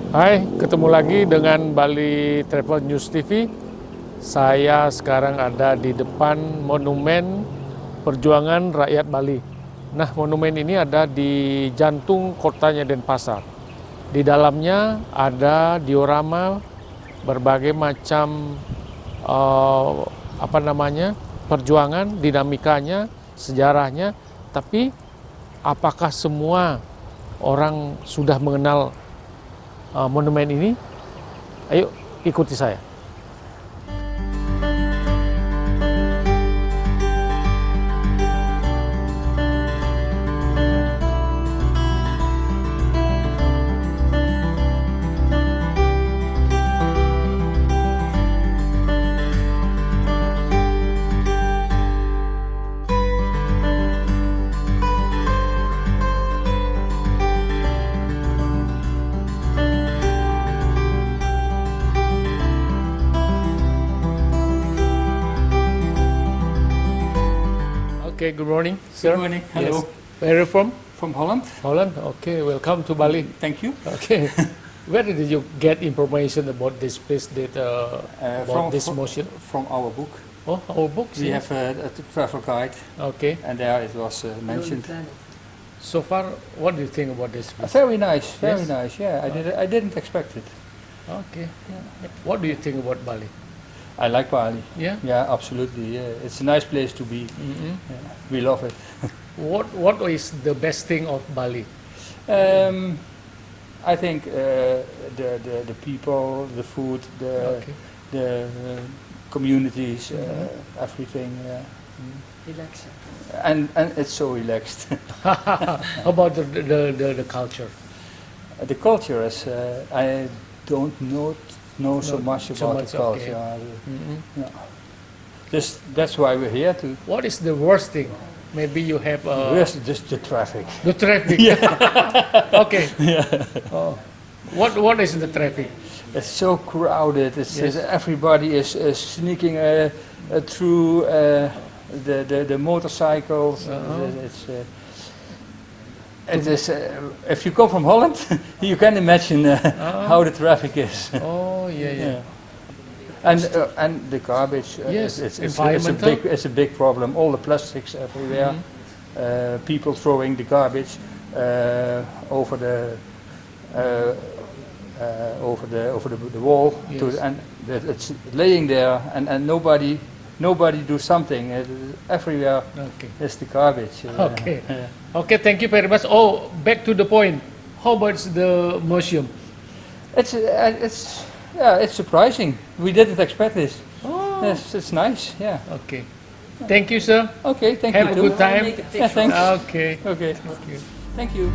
Hai, ketemu lagi dengan Bali Travel News TV. Saya sekarang ada di depan Monumen Perjuangan Rakyat Bali. Nah, monumen ini ada di jantung kotanya Denpasar. Di dalamnya ada diorama berbagai macam perjuangan, dinamikanya, sejarahnya. Tapi apakah semua orang sudah mengenal monumen ini? Ayo ikuti saya. Okay, good morning, sir. Good morning. Hello. Yes. Where are you from? From Holland. Holland. Okay, welcome to Bali. Thank you. Okay, where did you get information about this place? About this motion? From our book. Oh, our books. We yeah. have a travel guide, Okay. and there it was mentioned. So far, what do you think about this place? Very nice. Very Yes. nice. Yeah, I didn't expect it. Okay. Yeah. What do you think about Bali? I like Bali. Yeah. Yeah, absolutely. Yeah. It's a nice place to be. Mm-hmm. Yeah. We love it. What is the best thing of Bali? I think the people, the food, Okay. the communities, everything. Relaxing. And it's so relaxed. How about the culture? The culture is, I don't know so Not much so about much, the culture. okay. Mm-hmm. Yeah. That's why we're here to. What is the worst thing? Maybe you have Just the traffic. the traffic. Okay. Oh. What is the traffic? It's so crowded. Yes. Everybody is sneaking through the motorcycles. It is. If you come from Holland, you can imagine how the traffic is. Oh, yeah. And the garbage. Yes, it's environmental. it's a big problem. All the plastics everywhere. People throwing the garbage over the wall. Yes. And it's laying there, and nobody do something. Everywhere Okay. is the garbage. Okay. Okay, thank you very much. Oh, back to the point. How about the museum? It's surprising. We didn't expect this. Oh, Yes, it's nice. Yeah. okay. Thank you, sir. Okay. Thank Have you. a too. good time. Make a picture. Yeah, thanks. Okay. Okay. Thank you. Thank you.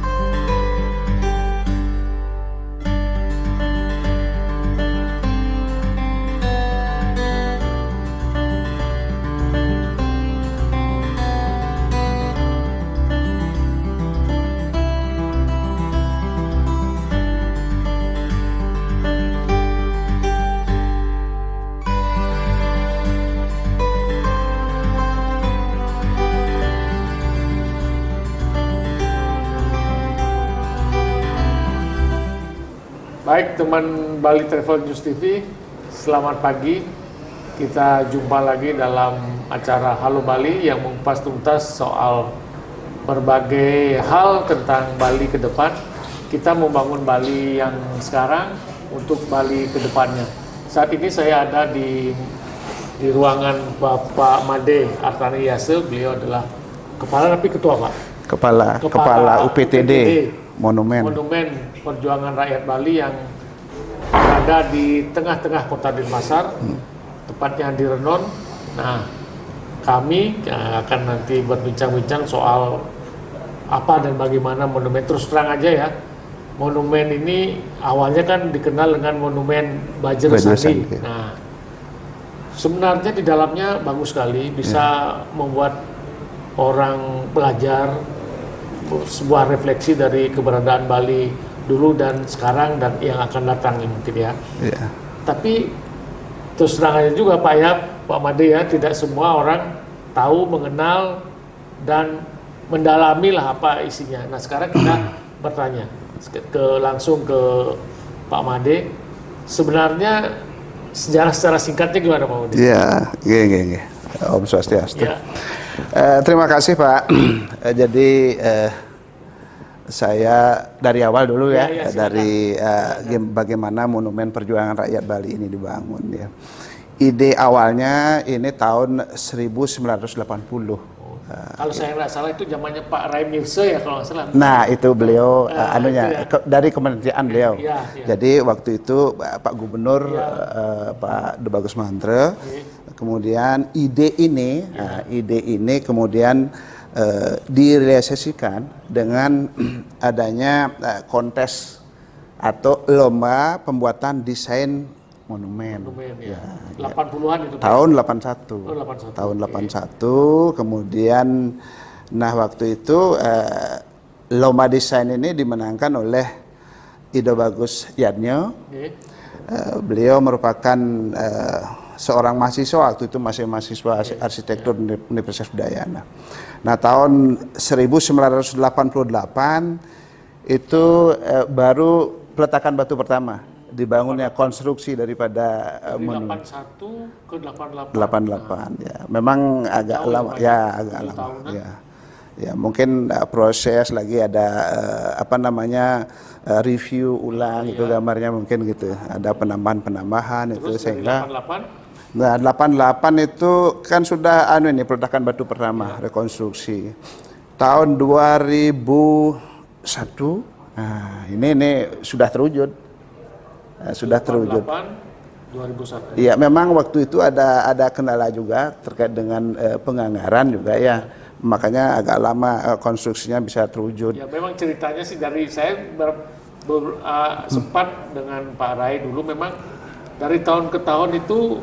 Baik teman Bali Travel News TV, selamat pagi. Kita jumpa lagi dalam acara Halo Bali yang mengupas tuntas soal berbagai hal tentang Bali ke depan. Kita membangun Bali yang sekarang untuk Bali ke depannya. Saat ini saya ada di ruangan Bapak Made Artani Yase. Beliau adalah kepala tapi ketua, Pak. Kepala UPTD Monumen Perjuangan Rakyat Bali yang berada di tengah-tengah kota Denpasar, tepatnya di Renon. Nah, kami akan nanti berbincang-bincang soal apa dan bagaimana monumen. Terus terang aja ya, monumen ini awalnya kan dikenal dengan monumen Bajra Sandi. Ya. Nah, sebenarnya di dalamnya bagus sekali, bisa membuat orang belajar sebuah refleksi dari keberadaan Bali dulu dan sekarang dan yang akan datang mungkin ya. Ya. Tapi terus terang aja juga Pak ya, Pak Made ya, tidak semua orang tahu, mengenal dan mendalami lah apa isinya. Nah sekarang kita bertanya langsung ke Pak Made. Sebenarnya sejarah secara singkatnya gimana Pak Made? Iya, nggih. Om Swastiastu. Ya. Terima kasih Pak. Jadi saya dari awal dulu ya, Ya, dari bagaimana Monumen Perjuangan Rakyat Bali ini dibangun ya. Ide awalnya ini tahun 1980. Kalau saya nggak salah itu zamannya Pak Rai Mirse ya kalau nggak salah. Nah itu beliau anunya itu ya. dari kementerian beliau. Ya. Jadi waktu itu Pak Gubernur Pak De Bagus Mahendra, kemudian ide ini kemudian direalisasikan dengan adanya kontes atau lomba pembuatan desain monumen. Ya. 80-an itu. Tahun 81. Oh, 81. Tahun 81, kemudian waktu itu lomba desain ini dimenangkan oleh Ido Bagus Yadnyo. Beliau merupakan seorang mahasiswa waktu itu, masih mahasiswa arsitektur Universitas Udayana. Nah, tahun 1988 itu baru peletakan batu pertama, dibangunnya konstruksi daripada monumen. 81 ke 88. 88 ya. Memang agak lama ya, agak lama ya. Ya, mungkin proses lagi ada review ulang itu gambarnya mungkin gitu. Ada penambahan-penambahan itu sehingga 88. Nah, 88 itu kan sudah peletakan batu pertama, rekonstruksi. Tahun 2001 ini sudah terwujud. Sudah terwujud. 2001. Iya, memang waktu itu ada kendala juga terkait dengan penganggaran juga ya. Makanya agak lama konstruksinya bisa terwujud. Ya memang ceritanya sih dari saya sempat dengan Pak Rai dulu, memang dari tahun ke tahun itu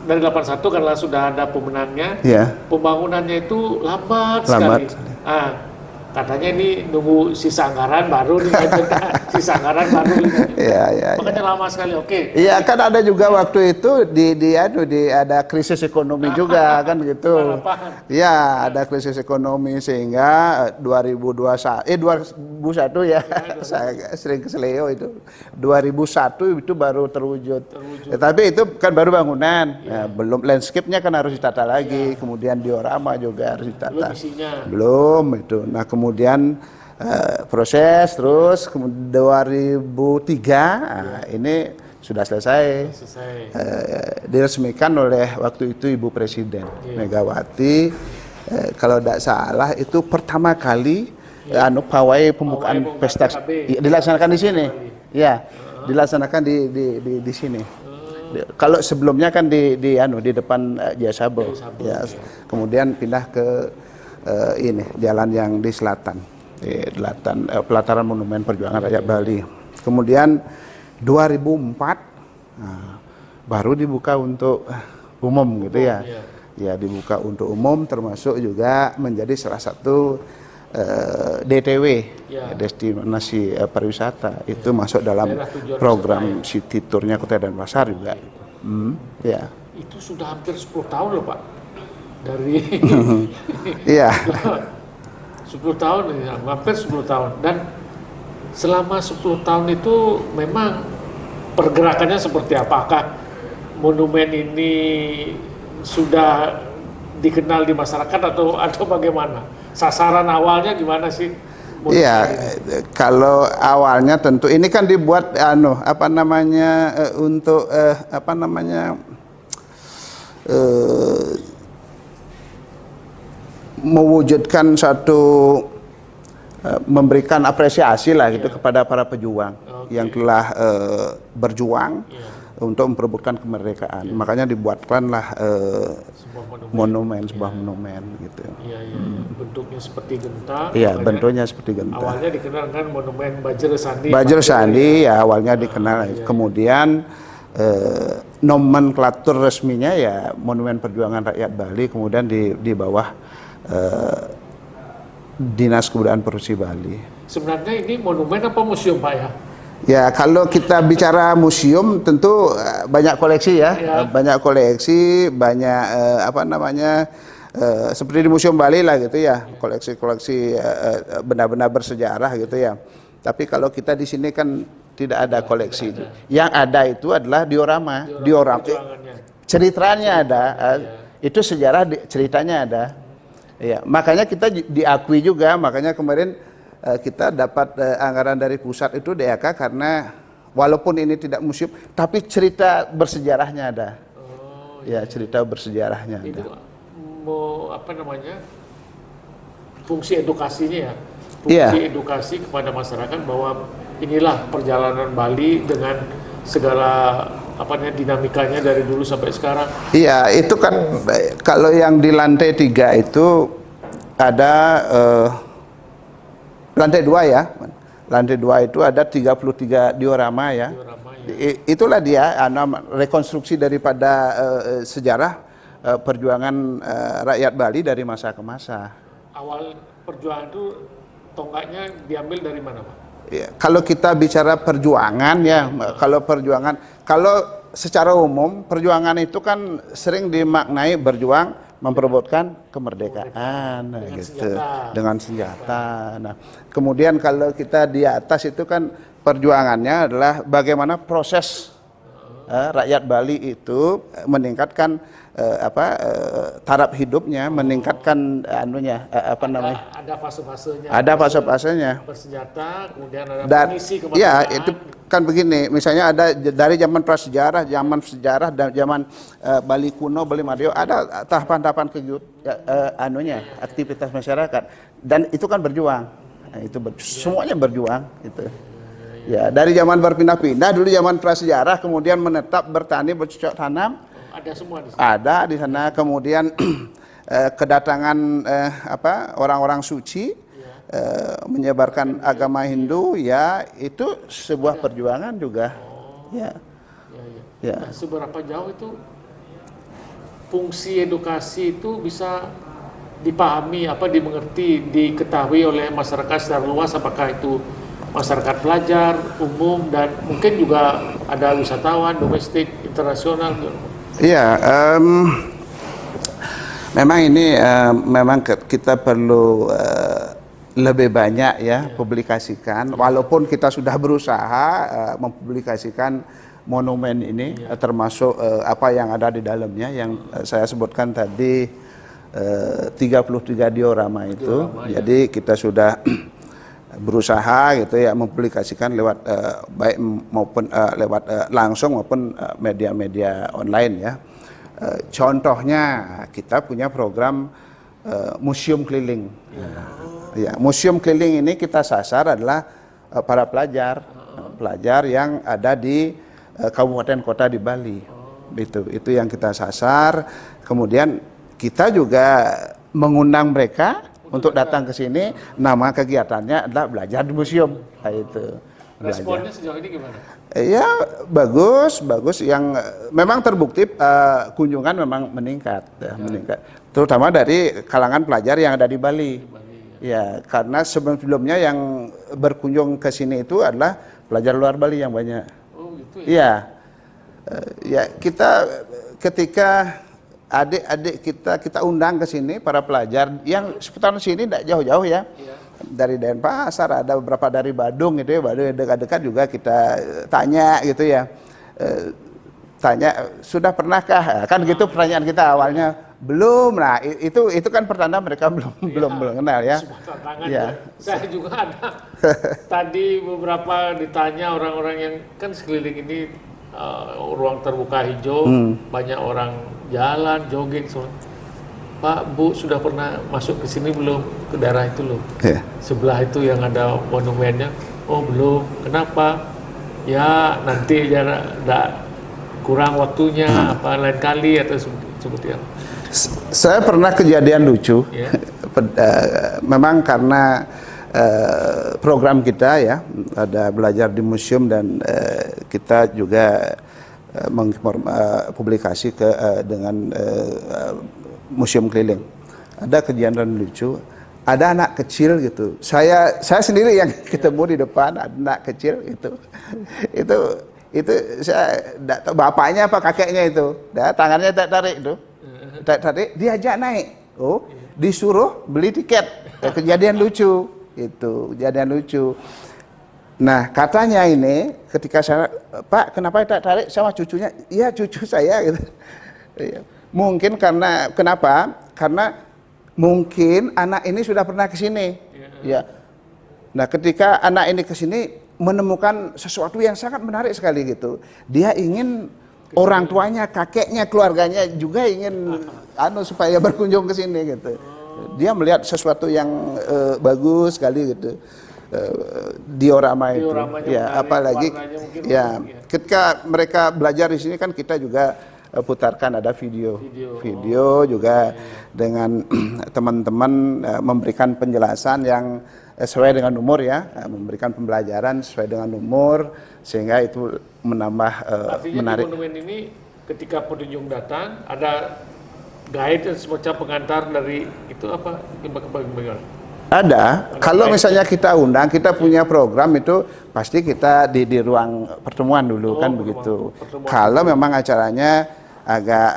dari 81 karena sudah ada pemenangnya. Ya. Pembangunannya itu lambat sekali. Katanya ini nunggu sisa anggaran baru nih, sisa anggaran baru nih. Makanya lama sekali. Oke. Iya, kan ada juga waktu itu ada krisis ekonomi juga kan gitu. Iya, ada krisis ekonomi sehingga 2001 ya, saya sering keseleo itu. 2001 itu baru terwujud. Tapi itu kan baru bangunan. Ya, belum landscape-nya kan harus ditata lagi, kemudian diorama juga harus ditata. Belum itu. Nah, kemudian proses terus kemudian 2003 ini sudah selesai. Diresmikan oleh waktu itu Ibu Presiden Megawati. Kalau tidak salah itu pertama kali pawai pembukaan pesta dilaksanakan di sini. Ya, dilaksanakan di sini. Kalau sebelumnya kan di depan Jasabo. Ya, kemudian pindah ke jalan yang di selatan, pelataran Monumen Perjuangan Rakyat Bali. Kemudian 2004 baru dibuka untuk umum gitu ya. Ya, dibuka untuk umum, termasuk juga menjadi salah satu DTW, destinasi pariwisata. Itu masuk dalam program City Tour-nya Kota Denpasar juga. Ya. Itu sudah hampir 10 tahun loh Pak. Dari iya 10 tahun ya, hampir 10 tahun. Dan selama 10 tahun itu memang pergerakannya seperti apakah monumen ini sudah dikenal di masyarakat atau bagaimana? Sasaran awalnya gimana sih? Iya, kalau awalnya tentu ini kan dibuat untuk mewujudkan satu memberikan apresiasi lah gitu kepada para pejuang yang telah berjuang untuk memperebutkan kemerdekaan. Makanya dibuatkanlah sebuah monumen gitu. Bentuknya seperti genta. Iya, bentuknya seperti genta. Awalnya dikenal kan monumen Bajra Sandi. Bajra Sandi ya awalnya dikenal. Kemudian nomenklatur resminya ya Monumen Perjuangan Rakyat Bali, kemudian di bawah Dinas Kebudayaan Provinsi Bali. Sebenarnya ini monumen apa museum Pak ya? Ya, kalau kita bicara museum tentu banyak koleksi ya. Banyak koleksi, banyak seperti di Museum Bali lah gitu ya, koleksi-koleksi benda-benda bersejarah gitu ya. Tapi kalau kita di sini kan tidak ada koleksi. Yang ada itu adalah diorama. Perjuangannya. Ceritanya ada, itu sejarah ceritanya ada. Ya, makanya kita diakui juga, makanya kemarin kita dapat anggaran dari pusat itu DAK karena walaupun ini tidak museum, tapi cerita bersejarahnya ada. Ya, cerita bersejarahnya ada. Itu mau apa namanya? Fungsi edukasinya ya. Fungsi edukasi kepada masyarakat bahwa inilah perjalanan Bali dengan segala apa namanya dinamikanya dari dulu sampai sekarang. Iya, itu kan kalau yang di lantai 3 itu ada lantai 2 ya. Lantai 2 itu ada 33 diorama ya. Itulah dia rekonstruksi daripada sejarah perjuangan rakyat Bali dari masa ke masa. Awal perjuangan itu tonggaknya diambil dari mana, Pak? Ya, kalau kita bicara perjuangan ya, kalau secara umum perjuangan itu kan sering dimaknai berjuang memperebutkan kemerdekaan dengan senjata. Nah, kemudian kalau kita di atas itu kan perjuangannya adalah bagaimana proses rakyat Bali itu meningkatkan taraf hidupnya, meningkatkan ada fase-fasenya. Ada fase-fasenya. Bersenjata, kemudian ada misi kemerdekaan. Ya, itu kan begini, misalnya ada dari zaman prasejarah, zaman sejarah dan zaman Bali kuno, Bali Madio, ada tahapan-tahapan aktivitas masyarakat dan itu kan berjuang. Nah, itu semuanya berjuang itu. Ya, dari zaman berpindah-pindah dulu zaman prasejarah, kemudian menetap bertani, bercocok tanam. Ada semua di sana. Ada di sana, kemudian kedatangan orang-orang suci menyebarkan agama Hindu, ya itu sebuah perjuangan juga. Ya. Nah, seberapa jauh itu fungsi edukasi itu bisa dipahami, dimengerti, diketahui oleh masyarakat secara luas, apakah itu masyarakat pelajar, umum, dan mungkin juga ada wisatawan domestik, internasional. Iya, memang ini memang kita perlu lebih banyak ya publikasikan. Walaupun kita sudah berusaha mempublikasikan monumen ini, termasuk apa yang ada di dalamnya, yang saya sebutkan tadi 33 diorama itu. Jadi kita sudah berusaha gitu ya mempublikasikan lewat baik maupun lewat langsung maupun media-media online ya. Contohnya kita punya program museum keliling. Ya, museum keliling ini kita sasar adalah para pelajar yang ada di kabupaten kota di Bali. Itu yang kita sasar. Kemudian kita juga mengundang mereka untuk datang ke sini. Nama kegiatannya adalah belajar di museum. Nah, itu. Responnya sejauh ini gimana? Ya bagus. Yang memang terbukti kunjungan memang meningkat, meningkat. Terutama dari kalangan pelajar yang ada di Bali. Ya, karena sebelumnya yang berkunjung ke sini itu adalah pelajar luar Bali yang banyak. Oh gitu ya? Iya. Ya kita ketika adik-adik kita undang ke sini para pelajar yang seputaran sini tidak jauh-jauh ya. Dari Denpasar, ada beberapa dari Badung gitu ya, Badung dekat-dekat juga kita tanya gitu ya. Tanya sudah pernahkah? Kan gitu pertanyaan kita awalnya. Belum. Nah, itu kan pertanda mereka belum kenal ya. Ya. Saya juga ada. Tadi beberapa ditanya orang-orang yang kan sekeliling ini ruang terbuka hijau, banyak orang jalan, jogging, so. Pak, Bu sudah pernah masuk ke sini belum, ke daerah itu loh? Sebelah itu yang ada monumennya. Oh belum. Kenapa? Ya nanti kurang waktunya, apa lain kali atau seperti apa? Saya pernah kejadian lucu. Memang karena program kita ya ada belajar di museum dan kita juga publikasi dengan museum keliling. Ada kejadian lucu, ada anak kecil gitu. Saya sendiri yang ketemu di depan, ada anak kecil itu saya tidak tahu bapaknya apa kakeknya itu. Tangannya tarik itu. Tarik, diajak naik. Oh, disuruh beli tiket. Kejadian lucu itu, kejadian lucu. Nah, katanya ini ketika saya, Pak, kenapa tidak tarik sama cucunya? Iya, cucu saya gitu. Iya. Mungkin karena kenapa? Karena mungkin anak ini sudah pernah ke sini. Ya. Nah, ketika anak ini ke sini menemukan sesuatu yang sangat menarik sekali gitu. Dia ingin orang tuanya, kakeknya, keluarganya juga ingin supaya berkunjung ke sini gitu. Dia melihat sesuatu yang bagus sekali gitu. Diorama itu, ya apalagi ya ketika mereka belajar di sini kan kita juga putarkan ada video juga dengan teman-teman memberikan penjelasan yang sesuai dengan umur ya, memberikan pembelajaran sesuai dengan umur sehingga itu menambah menarik. Di monumen ini ketika pengunjung datang ada guide dan semacam pengantar dari itu apa bagaimana? Ada. Kalau misalnya kita undang, kita punya program itu pasti kita di ruang pertemuan dulu kan begitu. Kalau memang acaranya agak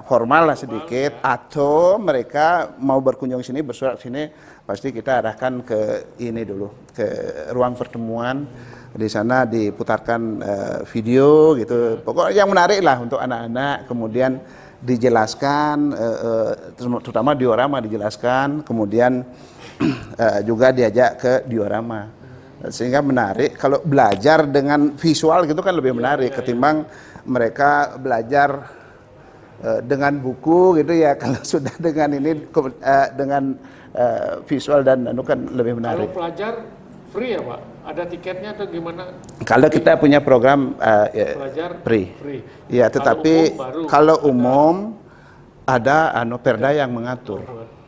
formal lah sedikit atau mereka mau berkunjung sini, bersurat sini, pasti kita arahkan ke ini dulu, ke ruang pertemuan. Di sana diputarkan video gitu. Pokoknya yang menarik lah untuk anak-anak. Kemudian dijelaskan, terutama diorama dijelaskan, kemudian juga diajak ke diorama sehingga menarik. Kalau belajar dengan visual gitu kan lebih menarik ketimbang mereka belajar dengan buku gitu ya. Kalau sudah dengan ini dengan visual dan kan lebih menarik. Kalau pelajar free ya Pak? Ada tiketnya atau gimana? Kalau kita punya program pelajar free. Ya, Kalau tetapi kalau umum ada perda yang mengatur.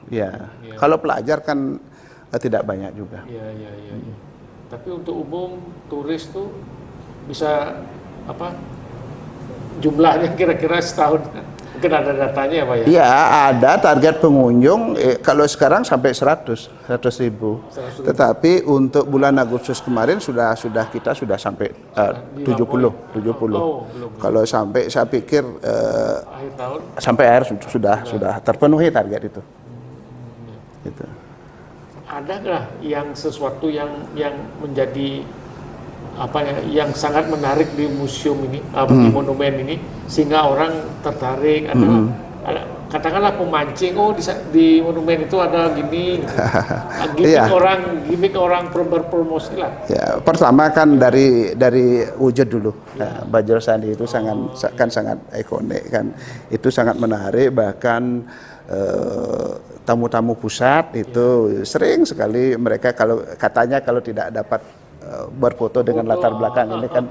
Ya, kalau pelajar kan tidak banyak juga. Iya. Tapi untuk umum turis tuh bisa apa? Jumlahnya kira-kira setahun mungkin ada datanya ya Pak ya? Iya, ada target pengunjung kalau sekarang sampai 100 ribu. Tetapi untuk bulan Agustus kemarin sudah kita sampai 70. Kalau sampai saya pikir Akhir tahun sampai akhir sudah terpenuhi target itu. Gitu. Ada nggak yang sesuatu yang menjadi apa ya, yang sangat menarik di museum ini, di monumen ini sehingga orang tertarik? Ada katakanlah pemancing, di monumen itu ada gini, gimmick orang berpromosi lah. Ya, pertama kan dari wujud dulu. Nah, Bajul Sandi itu sangat ikonik kan, itu sangat menarik. Bahkan tamu-tamu pusat itu sering sekali mereka kalau tidak dapat berfoto dengan latar belakang ini kan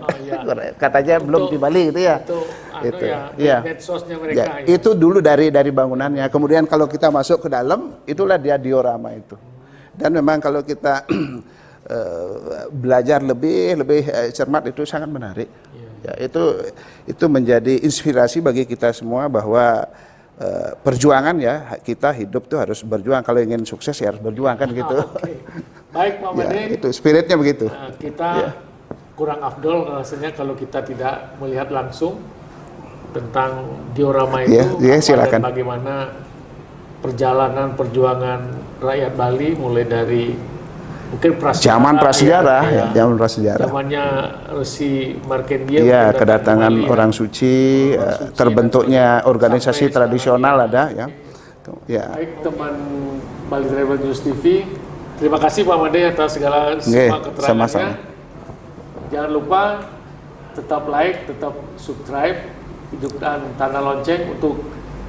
katanya belum di Bali gitu ya. Medsosnya mereka. Itu dulu dari bangunannya. Kemudian kalau kita masuk ke dalam, itulah dia diorama itu. Dan memang kalau kita belajar lebih cermat itu sangat menarik. Ya, itu menjadi inspirasi bagi kita semua bahwa perjuangan ya, kita hidup tuh harus berjuang. Kalau ingin sukses ya harus berjuang kan gitu. Baik Pak Made, itu spiritnya begitu. Kita kurang afdol rasanya kalau kita tidak melihat langsung tentang diorama itu, silakan. Dan bagaimana perjalanan perjuangan rakyat Bali mulai dari mungkin zaman prasejarah, zaman prasejarah. Zamannya Resi Markendia. Iya, kedatangan orang suci, terbentuknya organisasi tradisional ada ya. Baik teman Bali Travel News TV, terima kasih Pak Made atas segala semua keterangannya. Sama-sama. Jangan lupa tetap like, tetap subscribe, hidupkan tanda lonceng untuk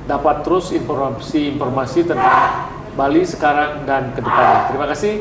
dapat terus informasi tentang Bali sekarang dan ke depannya. Terima kasih.